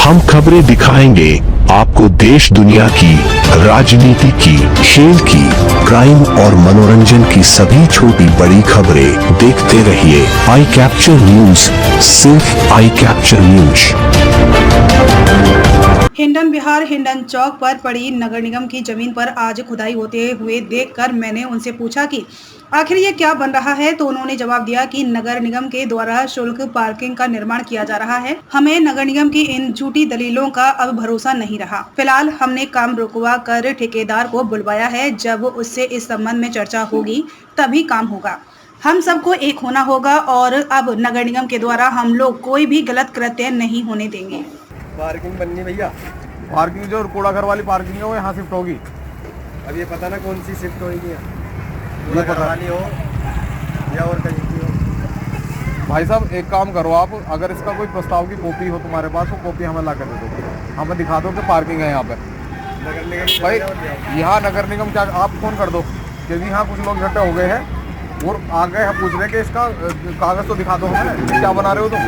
हम खबरें दिखाएंगे आपको देश दुनिया की, राजनीति की, खेल की, क्राइम और मनोरंजन की सभी छोटी बड़ी खबरें। देखते रहिए आई कैप्चर न्यूज, सिर्फ I capture news. Hindon Vihar Hindon चौक पर पड़ी नगर निगम की जमीन पर आज खुदाई होते हुए देखकर मैंने उनसे पूछा कि आखिर ये क्या बन रहा है, तो उन्होंने जवाब दिया कि नगर निगम के द्वारा शुल्क पार्किंग का निर्माण किया जा रहा है। हमें नगर निगम की इन झूठी दलीलों का अब भरोसा नहीं रहा। फिलहाल हमने काम रुकवा कर ठेकेदार को बुलवाया है। जब उससे इस संबंध में चर्चा होगी तभी काम होगा। हम सबको एक होना होगा और अब नगर निगम के द्वारा हम लोग कोई भी गलत कृत्य नहीं होने देंगे। पार्किंग बननी भैया, पार्किंग जो कूड़ा घर वाली पार्किंग है वो यहाँ शिफ्ट होगी। अब ये पता ना कौन सी शिफ्ट होगी, कूड़ा घर वाली हो या और कहीं की हो। भाई साहब एक काम करो आप, अगर इसका कोई प्रस्ताव की कॉपी हो तुम्हारे पास, वो कॉपी हमें ला कर दे दो, हमें दिखा दो कि पार्किंग है यहाँ पे। नगर निगम भाई यहाँ नगर निगम क्या, आप फ़ोन कर दो क्योंकि यहाँ कुछ लोग इकट्ठे हो गए हैं और आ गए हैं पूछ रहे कि इसका कागज़ तो दिखा दो हमें, क्या बना रहे हो तुम।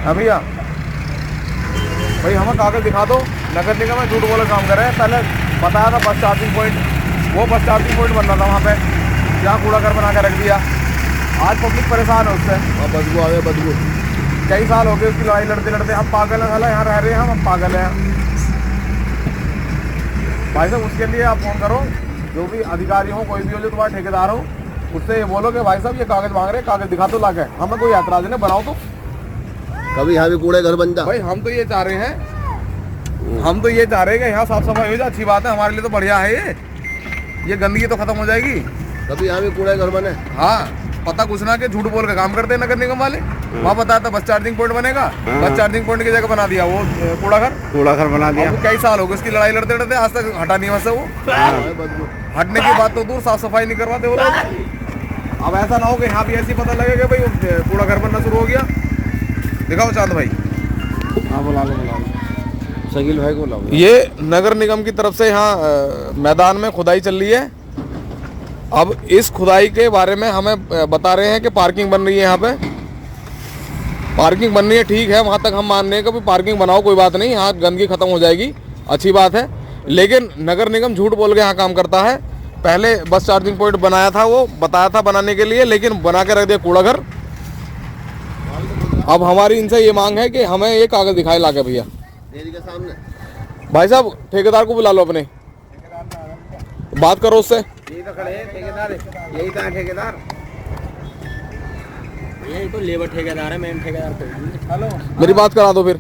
हाँ भैया भाई हमें कागज़ दिखा दो। नगर निगम में झूठ बोले काम कर रहे हैं। पहले बताया था बस चार्जिंग पॉइंट, वो बस चार्जिंग पॉइंट बन रहा था वहाँ पे, क्या कूड़ा घर बना कर रख दिया। आज पब्लिक परेशान है उससे, बदबू आ गए बदबू। कई साल हो गए उसकी लड़ाई लड़ते लड़ते, हम पागल हैं साला, यहाँ रह रहे हैं हम पागल हैं। भाई साहब उसके लिए आप फ़ोन करो, जो भी अधिकारी हो, कोई भी हो, जो तुम्हारा ठेकेदार हो, उससे ये बोलो कि भाई साहब ये कागज़ मांग रहे हैं, कागज़ दिखा दो ला के। हमें कोई ऐतराज़ नहीं, बनाओ तो कभी यहाँ भी कूड़े घर बन जा। भाई हम तो ये चाह रहे हैं, हम तो ये चाह रहे हैं कि यहाँ साफ सफाई हो जाए, अच्छी बात है, हमारे लिए तो बढ़िया है ये गंदगी तो खत्म हो जाएगी। कभी यहाँ भी कूड़े घर बने। हाँ पता कुछ ना कि झूठ बोल के काम करते हैं नगर निगम वाले। वहाँ बताया था बस चार्जिंग पॉइंट बनेगा, बस चार्जिंग पॉइंट की जगह बना दिया वो कूड़ा घर बना दिया। कई साल हो गए उसकी लड़ाई लड़ते लड़ते, आज तक हटा नहीं वैसे वो। हटने की बात तो दूर, साफ सफाई नहीं करवाते वो लोग। अब ऐसा ना हो कि यहाँ भी ऐसी पता लगे कि भाई कूड़ा घर बनना शुरू हो गया। दिखाओ चांद भाई। हाँ बुला लो शकील भाई को बुलाओ। ये नगर निगम की तरफ से यहाँ मैदान में खुदाई चल रही है। अब इस खुदाई के बारे में हमें बता रहे हैं कि पार्किंग बन रही है, यहाँ पे पार्किंग बन रही है, ठीक है, वहाँ तक हम मान रहे हैं कि पार्किंग बनाओ, कोई बात नहीं, यहाँ गंदगी खत्म हो जाएगी, अच्छी बात है। लेकिन नगर निगम झूठ बोल के यहाँ काम करता है। पहले बस चार्जिंग पॉइंट बनाया था, वो बताया था बनाने के लिए, लेकिन बना के रख दिया कूड़ा घर। अब हमारी इनसे ये मांग है कि हमें ये कागज़ दिखाए ला के भैया डेयरी के सामने। भाई साहब ठेकेदार को बुला लो, अपने बात करो उससे। यही तो खड़े हैं ठेकेदार, यही तो है ठेकेदार, यही तो लेबर ठेकेदार है, मेन ठेकेदार। मेरी बात करा दो फिर।